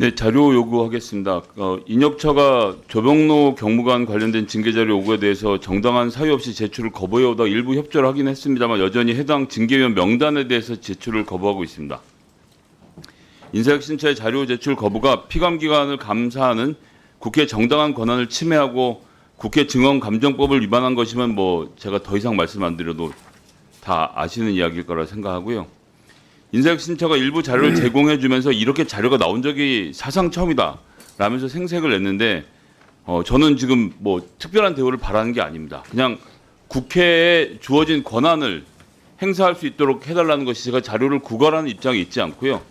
네, 자료 요구하겠습니다. 인혁처가 조병로 경무관 관련된 징계 자료 요구에 대해서 정당한 사유 없이 제출을 거부해오다 일부 협조를 하긴 했습니다만 여전히 해당 징계위원 명단에 대해서 제출을 거부하고 있습니다. 인사혁신처의 자료 제출 거부가 피감기관을 감사하는 국회 정당한 권한을 침해하고 국회 증언감정법을 위반한 것이면 제가 더 이상 말씀 안 드려도 다 아시는 이야기일 거라 생각하고요. 인사혁신처가 일부 자료를 제공해 주면서 이렇게 자료가 나온 적이 사상 처음이다 라면서 생색을 냈는데 저는 지금 특별한 대우를 바라는 게 아닙니다. 그냥 국회에 주어진 권한을 행사할 수 있도록 해달라는 것이 제가 자료를 구걸하는 입장에 있지 않고요.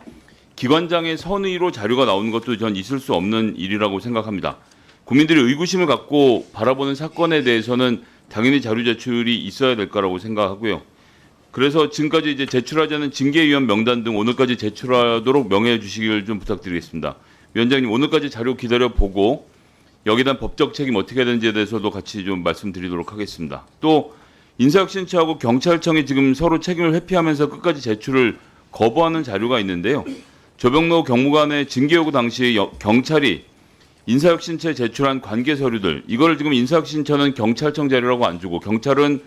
기관장의 선의로 자료가 나오는 것도 전 있을 수 없는 일이라고 생각합니다. 국민들이 의구심을 갖고 바라보는 사건에 대해서는 당연히 자료 제출이 있어야 될 거라고 생각하고요. 그래서 지금까지 이제 제출하지 않은 징계위원 명단 등 오늘까지 제출하도록 명해해 주시길 좀 부탁드리겠습니다. 위원장님, 오늘까지 자료 기다려 보고 여기에 대한 법적 책임 어떻게 해야 되는지에 대해서도 같이 좀 말씀드리도록 하겠습니다. 또 인사혁신처하고 경찰청이 지금 서로 책임을 회피하면서 끝까지 제출을 거부하는 자료가 있는데요. 조병로 경무관의 징계 요구 당시 경찰이 인사혁신처에 제출한 관계 서류들, 이걸 지금 인사혁신처는 경찰청 자료라고 안 주고 경찰은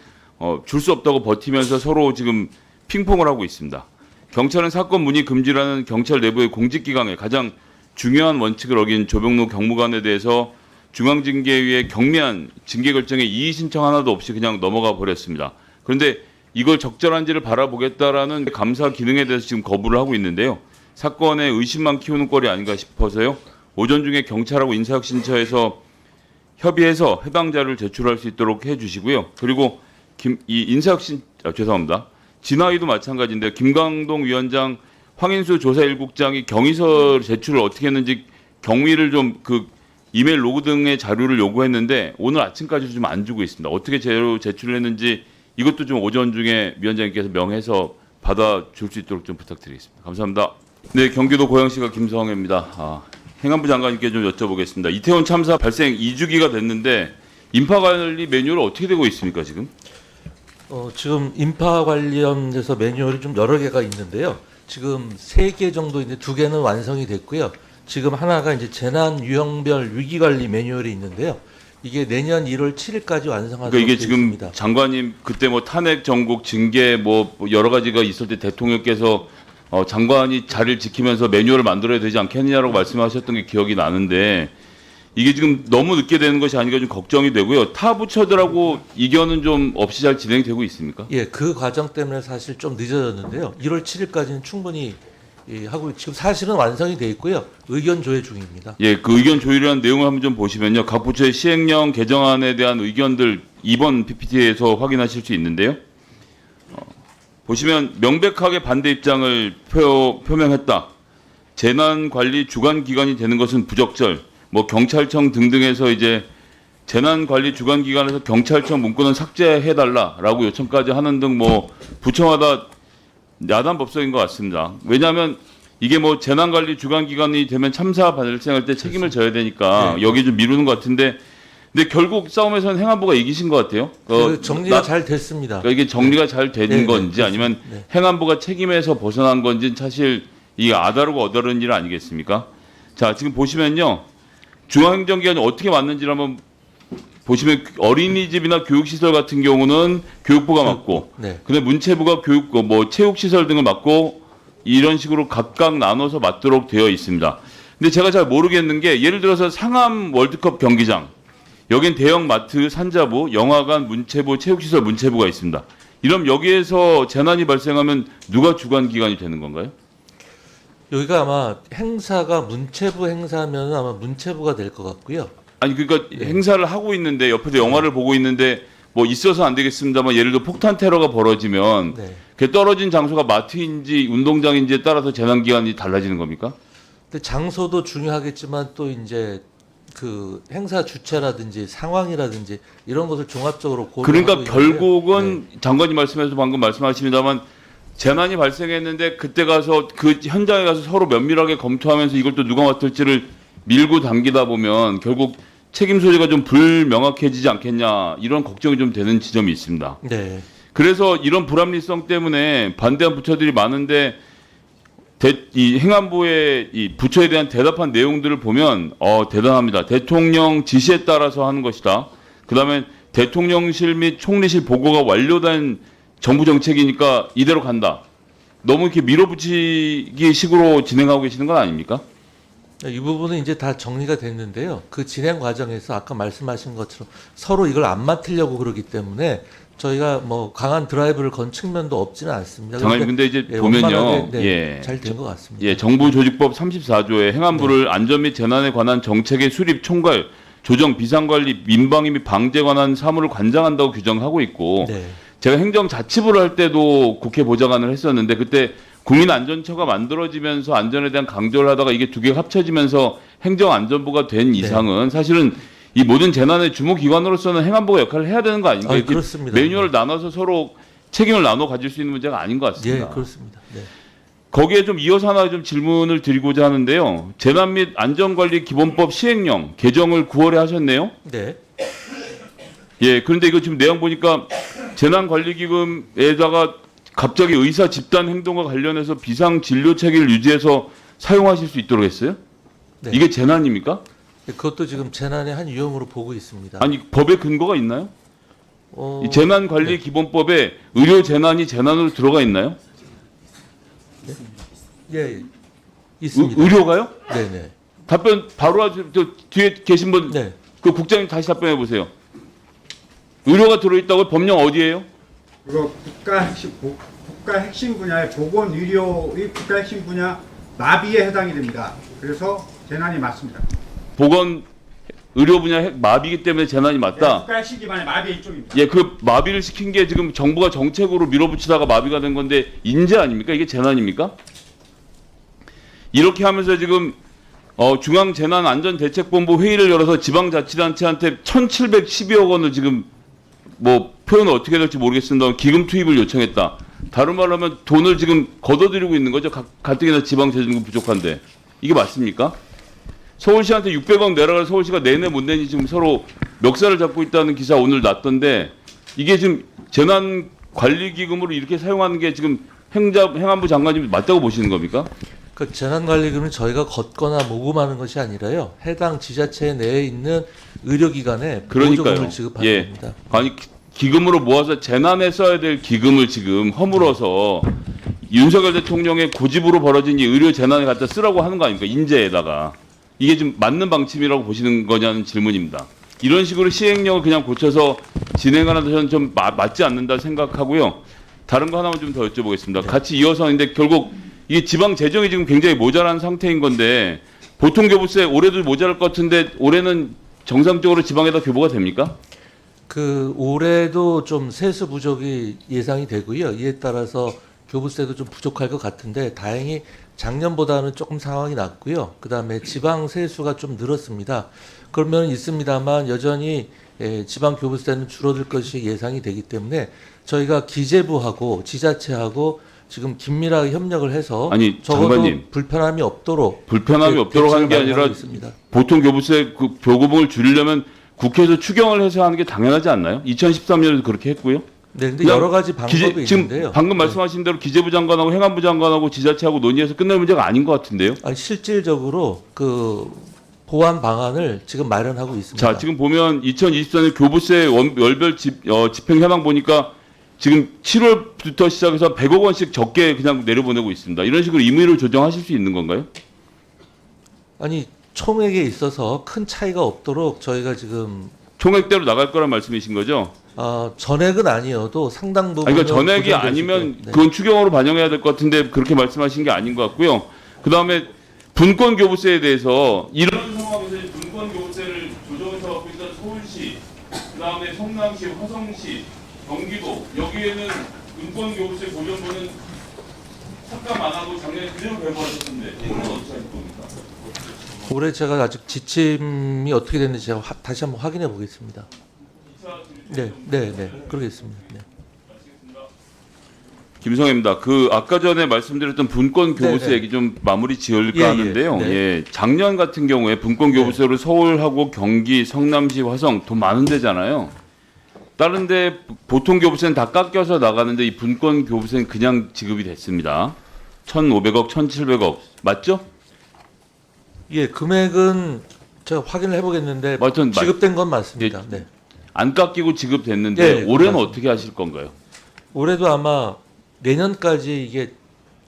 줄 수 없다고 버티면서 서로 지금 핑퐁을 하고 있습니다. 경찰은 사건 문의 금지라는 경찰 내부의 공직기강의 가장 중요한 원칙을 어긴 조병로 경무관에 대해서 중앙징계위의 경미한 징계 결정에 이의 신청 하나도 없이 그냥 넘어가 버렸습니다. 그런데 이걸 적절한지를 바라보겠다라는 감사 기능에 대해서 지금 거부를 하고 있는데요. 사건에 의심만 키우는 꼴이 아닌가 싶어서요. 오전 중에 경찰하고 인사혁신처에서 협의해서 해당 자료를 제출할 수 있도록 해주시고요. 그리고 죄송합니다. 진화위도 마찬가지인데 김광동 위원장, 황인수 조사 1국장이 경위서 제출을 어떻게 했는지 경위를 좀 이메일 로그 등의 자료를 요구했는데 오늘 아침까지 좀 안 주고 있습니다. 어떻게 제출을 했는지 이것도 좀 오전 중에 위원장님께서 명해서 받아줄 수 있도록 좀 부탁드리겠습니다. 감사합니다. 네, 경기도 고양시가 김성혜입니다. 행안부 장관님께 좀 여쭤보겠습니다. 이태원 참사 발생 2주기가 됐는데 인파 관리 매뉴얼 어떻게 되고 있습니까 지금? 지금 인파 관련해서 매뉴얼이 좀 여러 개가 있는데요. 지금 3개 정도 이제 2개는 완성이 됐고요. 지금 하나가 이제 재난 유형별 위기 관리 매뉴얼이 있는데요. 이게 내년 1월 7일까지 완성하도록 그러니까 이게 지금 있습니다. 장관님 그때 탄핵 정국 징계 여러 가지가 있을 때 대통령께서 장관이 자리를 지키면서 매뉴얼을 만들어야 되지 않겠느냐라고 말씀하셨던 게 기억이 나는데 이게 지금 너무 늦게 되는 것이 아닌가 좀 걱정이 되고요. 타 부처들하고 이견은 좀 없이 잘 진행되고 있습니까? 예, 그 과정 때문에 사실 좀 늦어졌는데요. 1월 7일까지는 충분히 하고 지금 사실은 완성이 돼 있고요. 의견 조회 중입니다. 예, 그 의견 조율이라는 내용을 한번 좀 보시면요. 각 부처의 시행령 개정안에 대한 의견들 2번 PPT에서 확인하실 수 있는데요. 보시면 명백하게 반대 입장을 표명했다. 재난관리 주관기관이 되는 것은 부적절. 경찰청 등등에서 이제 재난관리 주관기관에서 경찰청 문구는 삭제해달라라고 요청까지 하는 등 부처마다 야단 법석인 것 같습니다. 왜냐하면 이게 재난관리 주관기관이 되면 참사 발생할 때 책임을 져야 되니까 네. 여기 좀 미루는 것 같은데 근데 결국 싸움에서는 행안부가 이기신 것 같아요. 정리가 잘 됐습니다. 그러니까 이게 정리가 잘 되는 건지 아니면 네. 행안부가 책임에서 벗어난 건지 사실 이게 아다르고 어다른 일 아니겠습니까? 자, 지금 보시면요. 중앙행정기관이 어떻게 맞는지를 한번 보시면 어린이집이나 교육시설 같은 경우는 교육부가 맡고 네. 근데 문체부가 체육시설 등을 맡고 이런 식으로 각각 나눠서 맡도록 되어 있습니다. 근데 제가 잘 모르겠는 게 예를 들어서 상암 월드컵 경기장 여긴 대형 마트, 산자부, 영화관, 문체부, 체육시설 문체부가 있습니다. 이럼 여기에서 재난이 발생하면 누가 주관기관이 되는 건가요? 여기가 아마 행사가 문체부 행사면 아마 문체부가 될 것 같고요. 아니 그러니까 행사를 하고 있는데 옆에서 영화를 보고 있는데 있어서 안 되겠습니다만 예를 들어 폭탄 테러가 벌어지면 그 떨어진 장소가 마트인지 운동장인지에 따라서 재난기관이 달라지는 겁니까? 근데 장소도 중요하겠지만 또 이제 그 행사 주체라든지 상황이라든지 이런 것을 종합적으로 고려하고 그러니까 결국은 장관님 말씀에서 방금 말씀하십니다만 재난이 발생했는데 그때 가서 그 현장에 가서 서로 면밀하게 검토하면서 이걸 또 누가 맡을지를 밀고 당기다 보면 결국 책임 소재가 좀 불명확해지지 않겠냐 이런 걱정이 좀 되는 지점이 있습니다. 네. 그래서 이런 불합리성 때문에 반대한 부처들이 많은데 이 행안부의 이 부처에 대한 대답한 내용들을 보면 대단합니다. 대통령 지시에 따라서 하는 것이다. 그다음에 대통령실 및 총리실 보고가 완료된 정부 정책이니까 이대로 간다. 너무 이렇게 밀어붙이기 식으로 진행하고 계시는 건 아닙니까? 이 부분은 이제 다 정리가 됐는데요. 그 진행 과정에서 아까 말씀하신 것처럼 서로 이걸 안 맡으려고 그러기 때문에 저희가 뭐 강한 드라이브를 건 측면도 없지는 않습니다. 장관님 근데 이제 예, 보면요. 원만하게, 네, 예. 잘 된 것 같습니다. 예, 정부조직법 34조에 행안부를 안전 및 재난에 관한 정책의 수립, 총괄, 조정, 비상관리, 민방위 및 방제 관한 사무를 관장한다고 규정하고 있고 네. 제가 행정자치부를 할 때도 국회 보좌관을 했었는데 그때 국민안전처가 만들어지면서 안전에 대한 강조를 하다가 이게 두 개가 합쳐지면서 행정안전부가 된 이상은 사실은 이 모든 재난의 주무기관으로서는 행안부가 역할을 해야 되는 거 아닌가요? 이렇게 그렇습니다. 매뉴얼을 나눠서 서로 책임을 나눠 가질 수 있는 문제가 아닌 것 같습니다. 예, 그렇습니다. 네. 거기에 좀 이어서 하나 좀 질문을 드리고자 하는데요. 재난 및 안전관리 기본법 시행령 개정을 9월에 하셨네요. 네. 예, 그런데 이거 지금 내용 보니까 재난관리기금에다가 갑자기 의사 집단 행동과 관련해서 비상 진료 체계를 유지해서 사용하실 수 있도록 했어요? 네. 이게 재난입니까? 그것도 지금 재난의 한 유형으로 보고 있습니다. 아니 법에 근거가 있나요? 어, 이 재난관리기본법에 의료 재난이 재난으로 들어가 있나요? 예, 있습니다. 의료가요? 네네. 답변 바로 하죠. 저 뒤에 계신 분, 네. 그 국장님 다시 답변해 보세요. 의료가 들어있다고 법령 어디예요? 그리고 국가 핵심 분야의 보건 의료의 국가 핵심 분야 마비에 해당이 됩니다. 그래서 재난이 맞습니다. 보건 의료 분야 마비이기 때문에 재난이 맞다. 국가 핵심 기반의 마비의 일종입니다. 예, 그 마비를 시킨 게 지금 정부가 정책으로 밀어붙이다가 마비가 된 건데 인재 아닙니까? 이게 재난입니까? 이렇게 하면서 지금 중앙재난안전대책본부 회의를 열어서 지방자치단체한테 1,712억 원을 지금 뭐 표현을 어떻게 될지 모르겠습니다. 기금 투입을 요청했다. 다른 말로 하면 돈을 지금 걷어들이고 있는 거죠. 가뜩이나 지방재정금 부족한데. 이게 맞습니까? 서울시한테 600억 내라가 서울시가 내내 못 내니 지금 서로 멱살을 잡고 있다는 기사 오늘 났던데 이게 지금 재난관리기금으로 이렇게 사용하는 게 지금 행안부 장관님이 맞다고 보시는 겁니까? 그 재난관리금은 저희가 걷거나 모금하는 것이 아니라요. 해당 지자체 내에 있는 의료기관에 그러니까요. 보조금을 지급하는 예. 겁니다. 아니 기금으로 모아서 재난에 써야 될 기금을 지금 허물어서 윤석열 대통령의 고집으로 벌어진 이 의료 재난에 갖다 쓰라고 하는 거 아닙니까? 인재에다가. 이게 좀 맞는 방침이라고 보시는 거냐는 질문입니다. 이런 식으로 시행령을 그냥 고쳐서 진행하는 데 저는 좀 맞지 않는다 생각하고요. 다른 거 하나만 좀 더 여쭤보겠습니다. 같이 이어서 근데 결국 이게 지방 재정이 지금 굉장히 모자란 상태인 건데 보통 교부세 올해도 모자랄 것 같은데 올해는 정상적으로 지방에다 교부가 됩니까? 그 올해도 좀 세수 부족이 예상이 되고요. 이에 따라서 교부세도 좀 부족할 것 같은데 다행히 작년보다는 조금 상황이 낫고요. 그다음에 지방 세수가 좀 늘었습니다. 그러면 있습니다만 여전히 지방 교부세는 줄어들 것이 예상이 되기 때문에 저희가 기재부하고 지자체하고 지금 긴밀하게 협력을 해서 아니, 적어도 장관님. 불편함이 없도록 하는 게 아니라 있습니다. 보통 교부세 그 교부금을 줄이려면 국회에서 추경을 해서 하는 게 당연하지 않나요? 2013년에도 그렇게 했고요. 네, 근데 그냥 여러 가지 방법이 지금 있는데요. 방금 말씀하신 대로 기재부 장관하고 행안부 장관하고 지자체하고 논의해서 끝낼 문제가 아닌 것 같은데요. 아니, 실질적으로 그 보완 방안을 지금 마련하고 있습니다. 자, 지금 보면 2024년 교부세 월별 집행 현황 보니까 지금 7월부터 시작해서 100억 원씩 적게 그냥 내려보내고 있습니다. 이런 식으로 임의로 조정하실 수 있는 건가요? 아니 총액에 있어서 큰 차이가 없도록 저희가 지금 총액대로 나갈 거란 말씀이신 거죠? 전액은 아니어도 상당 부분. 아니, 그러니까 전액이 아니면 그건 추경으로 반영해야 될 것 같은데 그렇게 말씀하신 게 아닌 것 같고요. 그 다음에 분권 교부세에 대해서 이런 상황에서 분권 교부세를 조정해서 갖고 있던 서울시, 그 다음에 성남시, 화성시, 경기도 여기에는 분권 교부세 고정분은 삭감 안 하고 작년에 그대로 배부하셨는데 이건 어떻게 하실 겁니까? 올해 제가 아직 지침이 어떻게 됐는지 제가 다시 한번 확인해 보겠습니다. 네, 그러겠습니다. 네. 김성애입니다. 그 아까 전에 말씀드렸던 분권 교부세 네. 얘기 좀 마무리 지을까 예, 하는데요. 네. 예, 작년 같은 경우에 분권 교부세로 서울하고 경기, 성남시, 화성 돈 많은 데잖아요. 다른데 보통 교부세는 다 깎여서 나가는데 이 분권 교부세는 그냥 지급이 됐습니다. 1,500억, 1,700억 맞죠? 예, 금액은 제가 확인을 해보겠는데 하여튼 지급된 건 맞습니다. 예. 네. 안 깎이고 지급됐는데 네, 올해는 맞습니다. 어떻게 하실 건가요? 올해도 아마 내년까지 이게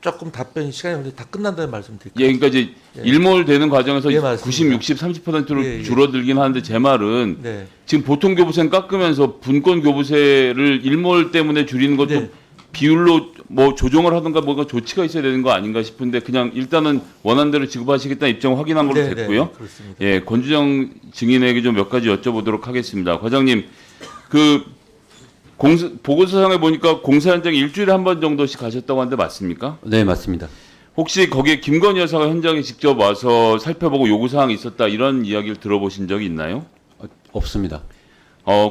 조금 답변이 시간이 걸려 다 끝난다는 말씀드릴게요. 예, 그러니까 이제 예. 일몰되는 과정에서 예, 맞습니다. 90, 60, 30%로 예, 예. 줄어들긴 하는데 제 말은 네. 지금 보통 교부세는 깎으면서 분권 교부세를 일몰 때문에 줄이는 것도 네. 비율로 뭐 조정을 하든가 뭐가 조치가 있어야 되는 거 아닌가 싶은데 그냥 일단은 원안대로 지급하시겠다는 입장 확인한 걸로 네, 됐고요. 네, 그렇습니다. 예, 권주정 증인에게 좀 몇 가지 여쭤보도록 하겠습니다. 과장님, 그 보고서상에 보니까 공사 현장에 일주일에 한 번 정도씩 가셨다고 하는데 맞습니까? 네, 맞습니다. 혹시 거기에 김건희 여사가 현장에 직접 와서 살펴보고 요구사항이 있었다 이런 이야기를 들어보신 적이 있나요? 없습니다.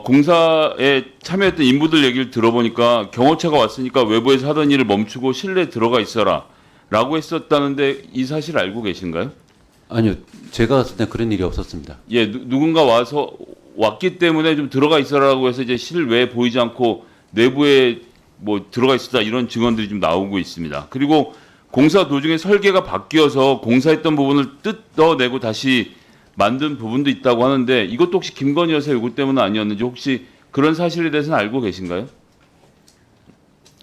공사에 참여했던 인부들 얘기를 들어보니까 경호차가 왔으니까 외부에서 하던 일을 멈추고 실내에 들어가 있어라 라고 했었다는데 이 사실 알고 계신가요? 아니요, 제가 봤을 때 그런 일이 없었습니다. 예, 누군가 왔기 때문에 좀 들어가 있어라고 해서 이제 실외에 보이지 않고 내부에 뭐 들어가 있었다 이런 증언들이 좀 나오고 있습니다. 그리고 공사 도중에 설계가 바뀌어서 공사했던 부분을 뜯어내고 다시 만든 부분도 있다고 하는데 이것도 혹시 김건희 여사 요구 때문은 아니었는지 혹시 그런 사실에 대해서는 알고 계신가요?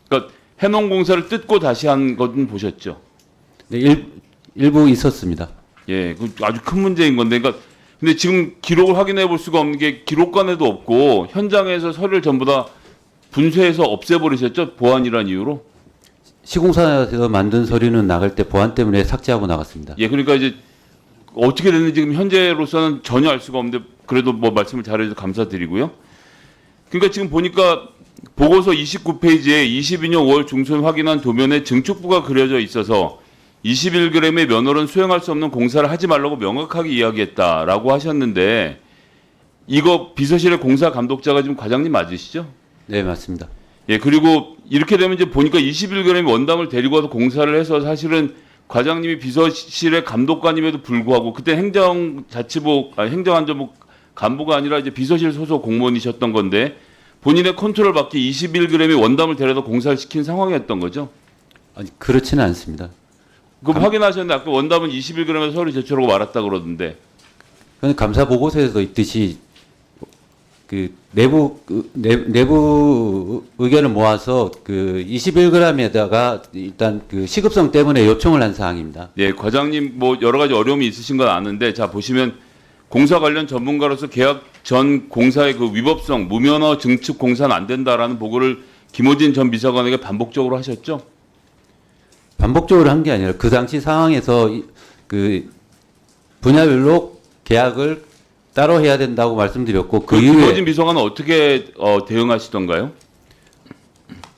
그러니까 해놓은 공사를 뜯고 다시 한 것은 보셨죠? 네, 일부 있었습니다. 예, 그 아주 큰 문제인 건데, 그러니까 근데 지금 기록을 확인해 볼 수가 없는 게 기록관에도 없고 현장에서 서류를 전부 다 분쇄해서 없애버리셨죠? 보안이란 이유로. 시공사에서 만든 서류는 나갈 때 보안 때문에 삭제하고 나갔습니다. 예, 그러니까 이제 어떻게 됐는지 지금 현재로서는 전혀 알 수가 없는데 그래도 뭐 말씀을 잘해주셔서 감사드리고요. 그러니까 지금 보니까 보고서 29페이지에 22년 5월 중순 확인한 도면에 증축부가 그려져 있어서 21g의 면허는 수행할 수 없는 공사를 하지 말라고 명확하게 이야기했다라고 하셨는데 이거 비서실의 공사 감독자가 지금 과장님 맞으시죠? 네, 맞습니다. 예, 그리고 이렇게 되면 이제 보니까 21g의 원담을 데리고 와서 공사를 해서 사실은 과장님이 비서실의 감독관임에도 불구하고 그때 행정안전부 간부가 아니라 이제 비서실 소속 공무원이셨던 건데 본인의 컨트롤 밖에 21g의 원담을 데려다 공사를 시킨 상황이었던 거죠. 아니, 그렇지는 않습니다. 그럼 확인하셨는데 아까 원담은 21g에서 서류 제출하고 말았다 그러던데. 그건 감사 보고서에도 있듯이 그 내부 의견을 모아서 그 21g에다가 일단 그 시급성 때문에 요청을 한 사항입니다. 예, 과장님 뭐 여러 가지 어려움이 있으신 건 아는데 자 보시면 공사 관련 전문가로서 계약 전 공사의 그 위법성, 무면허 증축 공사는 안 된다라는 보고를 김호진 전 비서관에게 반복적으로 하셨죠? 반복적으로 한 게 아니라 그 당시 상황에서 그 분야별로 계약을 따로 해야 된다고 말씀드렸고 그 이후에 김호진 비서관은 어떻게 대응하시던가요?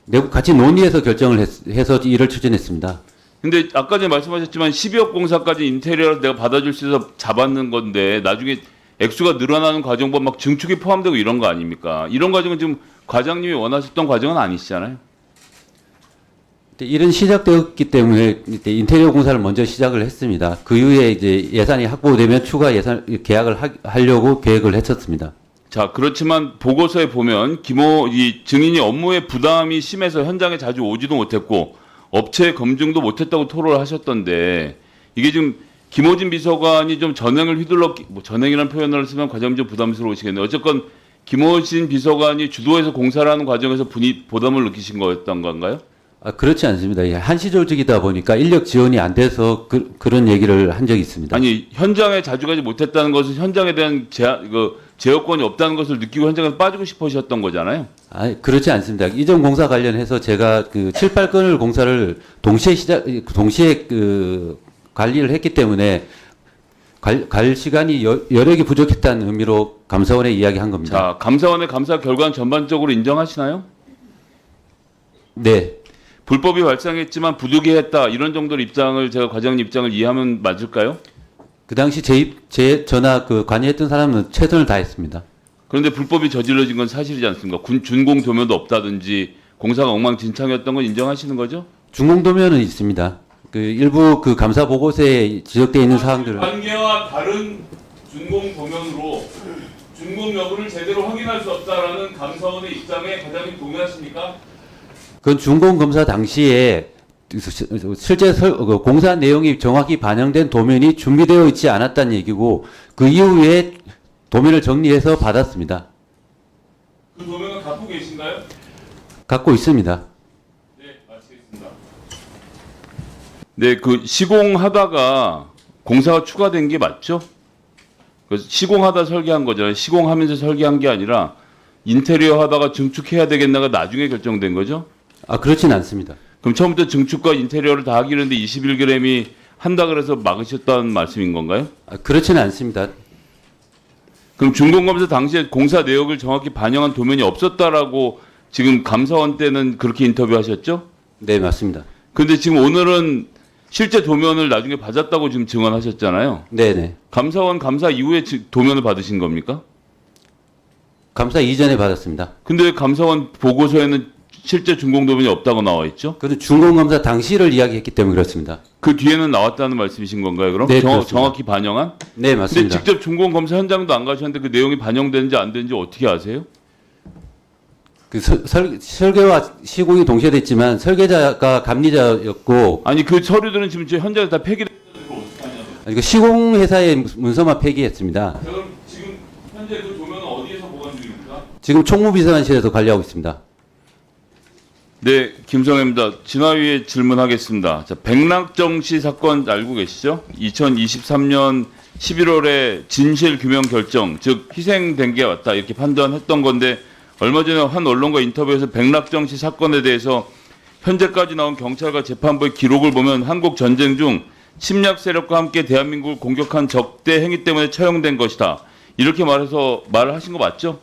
내부 같이 논의해서 결정을 해서 일을 추진했습니다. 근데 아까 전에 말씀하셨지만 12억 공사까지 인테리어를 내가 받아줄 수 있어서 잡았는 건데 나중에 액수가 늘어나는 과정과 막 증축이 포함되고 이런 거 아닙니까? 이런 과정은 지금 과장님이 원하셨던 과정은 아니시잖아요. 일은 시작되었기 때문에 이때 인테리어 공사를 먼저 시작을 했습니다. 그 이후에 이제 예산이 확보되면 추가 예산 계약을 하려고 계획을 했었습니다. 자, 그렇지만 보고서에 보면 이 증인이 업무에 부담이 심해서 현장에 자주 오지도 못했고 업체 검증도 못했다고 토로를 하셨던데 이게 지금 김호진 비서관이 좀 전횡을 뭐 전횡이라는 표현을 쓰면 과장님 좀 부담스러우시겠네요. 어쨌건 김호진 비서관이 주도해서 공사를 하는 과정에서 부담을 느끼신 거였던 건가요? 그렇지 않습니다. 한시 조직이다 보니까 인력 지원이 안 돼서 그런 얘기를 한 적이 있습니다. 아니 현장에 자주 가지 못했다는 것은 현장에 대한 제어권이 없다는 것을 느끼고 현장에서 빠지고 싶으셨던 거잖아요. 그렇지 않습니다. 이전 공사 관련해서 제가 그 7, 8건을 공사를 동시에 관리를 했기 때문에 갈 시간이 여력이 부족했다는 의미로 감사원에 이야기한 겁니다. 자, 감사원의 감사 결과는 전반적으로 인정하시나요? 네. 불법이 발생했지만 부득이했다 이런 정도의 입장을 제가 과장님 입장을 이해하면 맞을까요? 그 당시 저나 관여했던 사람은 최선을 다했습니다. 그런데 불법이 저질러진 건 사실이지 않습니까? 준공 도면도 없다든지 공사가 엉망진창이었던 건 인정하시는 거죠? 준공도면은 있습니다. 일부 감사 보고서에 지적되어 있는 사항들을 관계와 다른 준공 도면으로 준공 여부를 제대로 확인할 수 없다라는 감사원의 입장에 과장님 동의하십니까? 그건 준공 검사 당시에 실제 공사 내용이 정확히 반영된 도면이 준비되어 있지 않았다는 얘기고 그 이후에 도면을 정리해서 받았습니다. 그 도면은 갖고 계신가요? 갖고 있습니다. 네, 마치겠습니다. 네, 그 시공하다가 공사가 추가된 게 맞죠? 그래서 시공하다 설계한 거잖아요. 시공하면서 설계한 게 아니라 인테리어 하다가 증축해야 되겠나가 나중에 결정된 거죠? 그렇진 않습니다. 그럼 처음부터 증축과 인테리어를 다 하기로 했는데 21g이 한다 그래서 막으셨다는 말씀인 건가요? 그렇지는 않습니다. 그럼 준공검사 당시에 공사 내역을 정확히 반영한 도면이 없었다라고 지금 감사원 때는 그렇게 인터뷰하셨죠? 네, 맞습니다. 근데 지금 오늘은 실제 도면을 나중에 받았다고 지금 증언하셨잖아요. 네네. 감사원 감사 이후에 도면을 받으신 겁니까? 감사 이전에 받았습니다. 근데 왜 감사원 보고서에는 실제 준공 도면이 없다고 나와 있죠? 그것도 준공검사 당시를 이야기했기 때문에 그렇습니다. 그 뒤에는 나왔다는 말씀이신 건가요, 그럼? 네, 그렇습니다. 정확히 반영한? 네, 근데 맞습니다. 직접 준공 검사 현장도 안 가셨는데 그 내용이 반영되는지 안 되는지 어떻게 아세요? 설계와 시공이 동시에 됐지만 설계자가 감리자였고 아니 그 서류들은 지금 저 현장에 다 폐기됐다는 걸 어떻게 하냐고. 그 시공회사의 문서만 폐기했습니다. 자, 그럼 지금 현재 그 도면은 어디에서 보관 중입니까? 지금 총무비서관실에서 관리하고 있습니다. 네, 김성애입니다. 진화위에 질문하겠습니다. 자, 백낙정 씨 사건 알고 계시죠? 2023년 11월에 진실 규명 결정, 즉 희생된 게 왔다 이렇게 판단했던 건데 얼마 전에 한 언론과 인터뷰에서 백낙정 씨 사건에 대해서 현재까지 나온 경찰과 재판부의 기록을 보면 한국 전쟁 중 침략 세력과 함께 대한민국을 공격한 적대 행위 때문에 처형된 것이다. 이렇게 말을 하신 거 맞죠?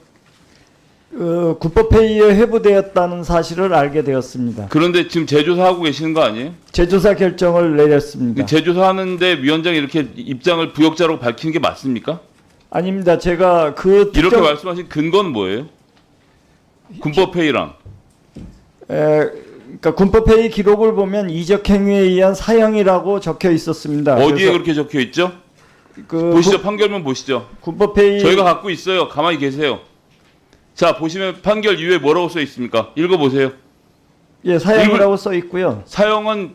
국법회의에 회부되었다는 사실을 알게 되었습니다. 그런데 지금 재조사하고 계시는 거 아니에요? 재조사 결정을 내렸습니다. 재조사하는데 위원장이 이렇게 입장을 부역자라고 밝히는 게 맞습니까? 아닙니다. 제가 그 이렇게 말씀하신 근거는 뭐예요? 군법회의랑. 그러니까 군법회의 기록을 보면 이적 행위에 의한 사형이라고 적혀 있었습니다. 어디에 그래서 그렇게 적혀 있죠? 그 보시죠. 판결문 보시죠. 군법회의 저희가 갖고 있어요. 가만히 계세요. 자, 보시면 판결 이후에 뭐라고 써 있습니까? 읽어보세요. 예, 사형이라고 써 있고요. 사형은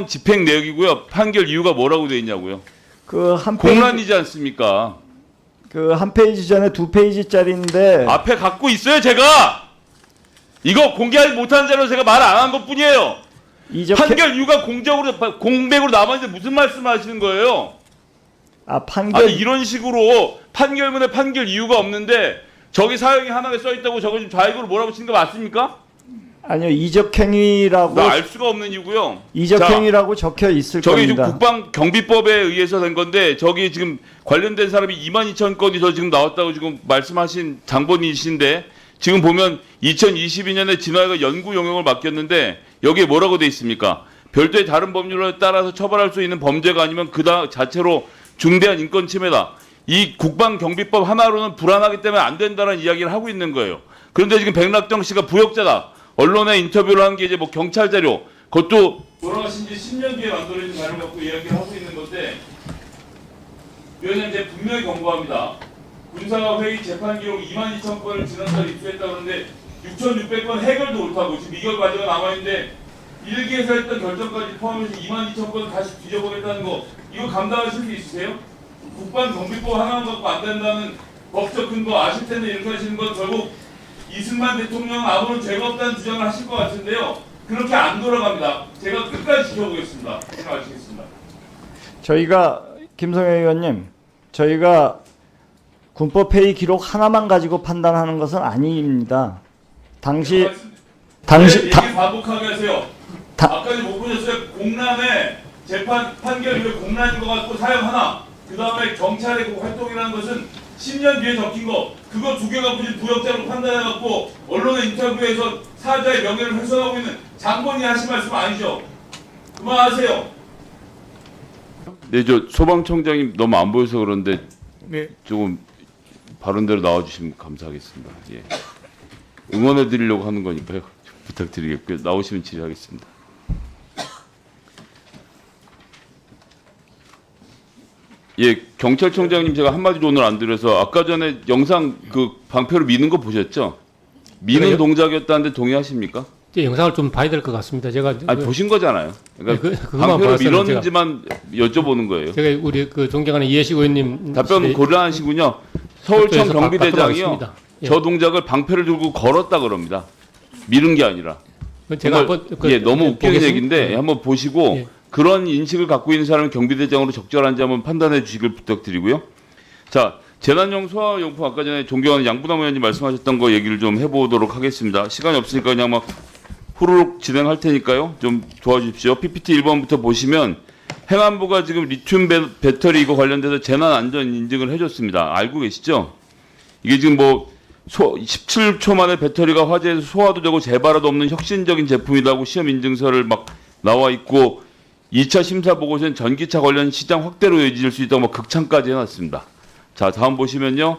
집행 내역이고요. 판결 이유가 뭐라고 돼 있냐고요. 그 한 페이지 공란이지 않습니까? 그 한 페이지 전에 2페이지짜리인데 앞에 갖고 있어요, 제가. 이거 공개하지 못한 자로 제가 말 안 한 것뿐이에요. 이적 판결 이유가 공백으로 남았는데 무슨 말씀을 하시는 거예요? 판결 아니 이런 식으로 판결문에 판결 이유가 없는데 저기 사형이 하나에 써 있다고 저거 지금 좌익으로 몰아붙이는 거 맞습니까? 아니요, 이적 행위라고 알 수가 없는 이유고요. 이적 자, 행위라고 적혀 있을 저기 지금 겁니다. 국방경비법에 의해서 된 건데 저기 지금 관련된 사람이 22,000건이 저 지금 나왔다고 지금 말씀하신 장본인이신데 지금 보면 2022년에 진화위가 연구 용역을 맡겼는데 여기에 뭐라고 돼 있습니까? 별도의 다른 법률에 따라서 처벌할 수 있는 범죄가 아니면 그 자체로 중대한 인권 침해다. 이 국방경비법 하나로는 불안하기 때문에 안 된다는 이야기를 하고 있는 거예요. 그런데 지금 백낙정 씨가 부역자다. 언론에 인터뷰를 한 게 이제 뭐 경찰 자료, 그것도 돌아가신 지 10년 뒤에 만들어진 자료 갖고 이야기를 하고 있는 건데 위원장님 제가 분명히 경고합니다. 군사가 회의 재판 기록 22,000건을 지난달 입수했다 그러는데 6,600건 해결도 못하고 지금 미결 과제가 남아있는데 일기에서 했던 결정까지 포함해서 22,000건을 다시 뒤져보겠다는 거 이거 감당하실 수 있으세요? 국방경비법 하나만 갖고 안 된다는 법적 근거 아실 텐데 이렇게 하시는 건 결국 이승만 대통령 아무런 죄가 없다는 주장을 하실 것 같은데요. 그렇게 안 돌아갑니다. 제가 끝까지 지켜보겠습니다. 생각하시겠습니다. 저희가 김성애 의원님, 저희가 군법회의 기록 하나만 가지고 판단하는 것은 아닙니다. 당시 얘기 반복하게 하세요. 아까 못 보셨어요? 공란에 재판 판결 이후에 공란인 것 같고 사형 하나. 그 다음에 경찰의 그 활동이라는 것은 10년 뒤에 적힌 거 그거 두 개가 무슨 부역자로 판단해갖고 언론의 인터뷰에서 사자의 명예를 훼손하고 있는 장본인이 하신 말씀 아니죠? 그만하세요. 네, 저 소방청장님 너무 안 보여서 그런데 조금 발언대로 나와주시면 감사하겠습니다. 예. 응원해 드리려고 하는 거니까요. 부탁드리겠고요. 나오시면 질의하겠습니다. 예, 경찰청장님 제가 한마디도 오늘 안 드려서 아까 전에 영상 그 방패로 미는 거 보셨죠? 미는 그래요? 동작이었다는데 동의하십니까? 이제 영상을 좀 봐야 될 것 같습니다. 제가 아니 보신 거잖아요. 그러니까 그것만 방패로 봐서는 밀었는지만 여쭤보는 거예요. 제가 우리 그 존경하는 이해식 의원님 답변 고려하시군요. 서울청 답변해서 경비대장이요. 받도록 하겠습니다. 예. 저 동작을 방패를 들고 걸었다 그럽니다. 밀은 게 아니라. 제가 정말, 한번 그, 예, 너무 웃기는 보겠습니다. 얘기인데 예. 한번 보시고 예. 그런 인식을 갖고 있는 사람은 경비대장으로 적절한지 한번 판단해 주시길 부탁드리고요. 자, 재난용 소화용품 아까 전에 존경하는 양부남 의원님 말씀하셨던 거 얘기를 좀 해보도록 하겠습니다. 시간이 없으니까 그냥 막 후루룩 진행할 테니까요. 좀 도와주십시오. PPT 1번부터 보시면 행안부가 지금 리튬 배터리 이거 관련돼서 재난 안전 인증을 해줬습니다. 알고 계시죠? 이게 지금 뭐 17초 만에 배터리가 화재에서 소화도 되고 재발화도 없는 혁신적인 제품이라고 시험 인증서를 막 나와 있고 2차 심사 보고서는 전기차 관련 시장 확대로 이어질 수 있다고 막 극찬까지 해놨습니다. 자, 다음 보시면요.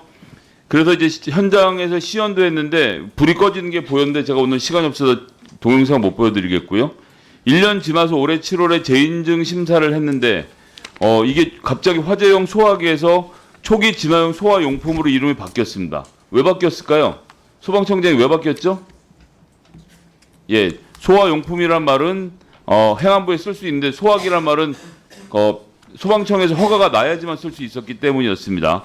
그래서 이제 현장에서 시연도 했는데 불이 꺼지는 게 보였는데 제가 오늘 시간이 없어서 동영상 못 보여드리겠고요. 1년 지나서 올해 7월에 재인증 심사를 했는데 이게 갑자기 화재용 소화기에서 초기 진화용 소화용품으로 이름이 바뀌었습니다. 왜 바뀌었을까요? 소방청장이 왜 바뀌었죠? 예, 소화용품이란 말은 행안부에 쓸 수 있는데 소화기란 말은 소방청에서 허가가 나야지만 쓸 수 있었기 때문이었습니다.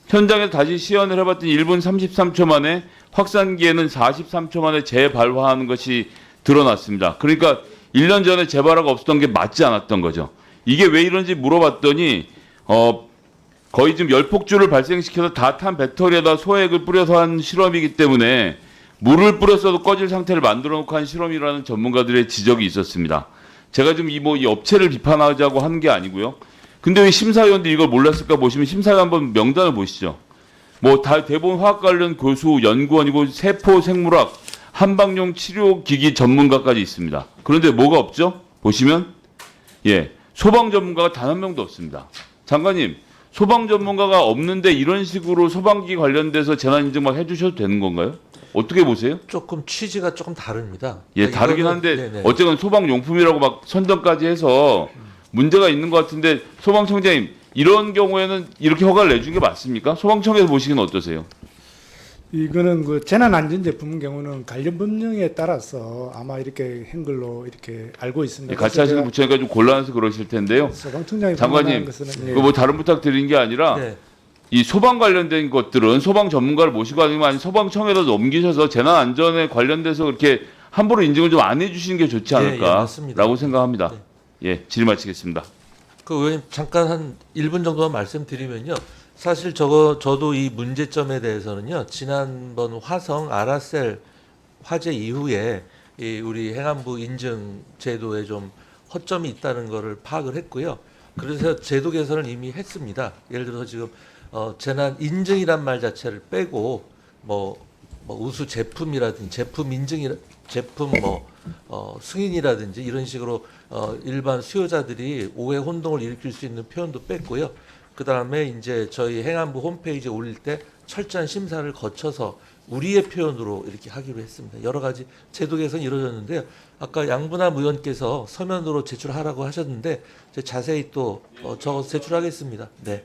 현장에서 다시 시연을 해봤더니 1분 33초 만에 확산기에는 43초 만에 재발화하는 것이 드러났습니다. 그러니까 1년 전에 재발화가 없었던 게 맞지 않았던 거죠. 이게 왜 이런지 물어봤더니 거의 지금 열폭주를 발생시켜서 다 탄 배터리에다 소액을 뿌려서 한 실험이기 때문에 물을 뿌렸어도 꺼질 상태를 만들어 놓고 한 실험이라는 전문가들의 지적이 있었습니다. 제가 지금 이 업체를 비판하자고 하는 게 아니고요. 근데 왜 심사위원들이 이걸 몰랐을까 보시면 심사위원 한번 명단을 보시죠. 뭐 다 대부분 화학 관련 교수, 연구원이고 세포 생물학, 한방용 치료기기 전문가까지 있습니다. 그런데 뭐가 없죠? 보시면 예, 소방 전문가가 단 한 명도 없습니다. 장관님, 소방 전문가가 없는데 이런 식으로 소방기 관련돼서 재난인증 막 해주셔도 되는 건가요? 어떻게 보세요? 조금 취지가 조금 다릅니다. 예, 그러니까 다르긴 이거는- 한데 네네. 어쨌건 소방용품이라고 막 선정까지 해서 문제가 있는 것 같은데 소방청장님 이런 경우에는 이렇게 허가를 내준 게 맞습니까? 소방청에서 보시기는 어떠세요? 이거는 그 재난안전제품 경우는 관련 법령에 따라서 아마 이렇게 한글로 이렇게 알고 있습니다. 예, 같이 하시는 부처니까 좀 곤란해서 그러실 텐데요. 소방청장이 장관님, 것은 예. 그 뭐 다른 부탁 드린 게 아니라 네. 이 소방 관련된 것들은 소방 전문가를 모시고 하는 게 아니라 소방청에다 넘기셔서 재난 안전에 관련돼서 이렇게 함부로 인증을 좀 안 해주시는 게 좋지 예, 예, 맞습니다. 않을까라고 생각합니다. 네. 예, 질의 마치겠습니다. 그 의원님 잠깐 한 1분 정도만 말씀드리면요. 사실 저도 이 문제점에 대해서는요. 지난번 화성 아라셀 화재 이후에 이 우리 행안부 인증 제도에 좀 허점이 있다는 거를 파악을 했고요. 그래서 제도 개선을 이미 했습니다. 예를 들어서 지금 재난 인증이란 말 자체를 빼고 뭐 우수 제품이라든지 제품 인증이라 제품 승인이라든지 이런 식으로 일반 수요자들이 오해 혼동을 일으킬 수 있는 표현도 뺐고요. 그 다음에 이제 저희 행안부 홈페이지에 올릴 때 철저한 심사를 거쳐서 우리의 표현으로 이렇게 하기로 했습니다. 여러 가지 제도 개선이 이루어졌는데요. 아까 양분남 의원께서 서면으로 제출하라고 하셨는데 제가 자세히 또 적어서 제출하겠습니다. 네.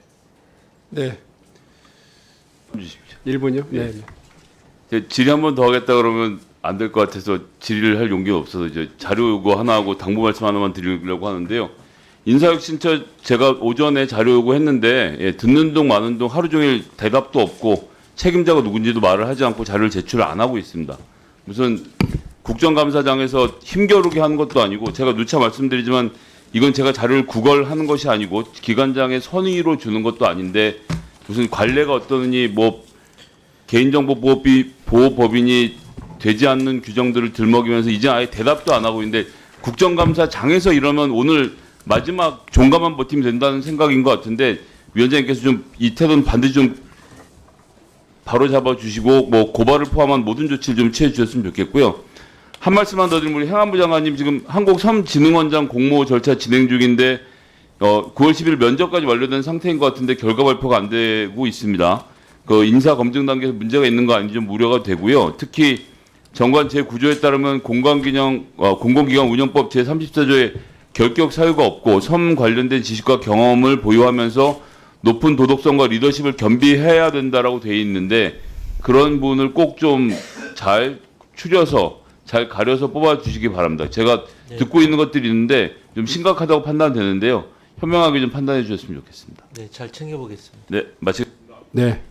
네, 주십시오. 1분요? 네. 질의 한 번 더 하겠다 그러면 안 될 것 같아서 질의를 할 용기가 없어서 이제 자료 요구 하나 하고 당부 말씀 하나만 드리려고 하는데요. 인사혁신처 제가 오전에 자료 요구했는데 예, 듣는 동 마는 동 하루 종일 대답도 없고 책임자가 누군지도 말을 하지 않고 자료를 제출을 안 하고 있습니다. 무슨 국정감사장에서 힘겨루게 하는 것도 아니고 제가 누차 말씀드리지만 이건 제가 자료를 구걸하는 것이 아니고 기관장의 선의로 주는 것도 아닌데 무슨 관례가 어떠느니 뭐 개인정보보호법인이 되지 않는 규정들을 들먹이면서 이제 아예 대답도 안 하고 있는데 국정감사장에서 이러면 오늘 마지막 종가만 버티면 된다는 생각인 것 같은데 위원장님께서 좀 이 태도는 반드시 좀 바로 잡아주시고 뭐 고발을 포함한 모든 조치를 좀 취해 주셨으면 좋겠고요. 한 말씀만 더 드리면 우리 행안부 장관님 지금 한국섬진흥원장 공모 절차 진행 중인데 9월 10일 면접까지 완료된 상태인 것 같은데 결과 발표가 안 되고 있습니다. 그 인사 검증 단계에서 문제가 있는 거 아닌지 좀 우려가 되고요. 특히 정관 제9조에 따르면 공공기관 운영법 제34조에 결격 사유가 없고 섬 관련된 지식과 경험을 보유하면서 높은 도덕성과 리더십을 겸비해야 된다라고 돼 있는데 그런 부분을 꼭 좀 잘 추려서 잘 가려서 뽑아주시기 바랍니다. 제가 네. 듣고 있는 것들이 있는데 좀 심각하다고 판단되는데요. 현명하게 좀 판단해 주셨으면 좋겠습니다. 네, 잘 챙겨보겠습니다. 네, 마치. 네.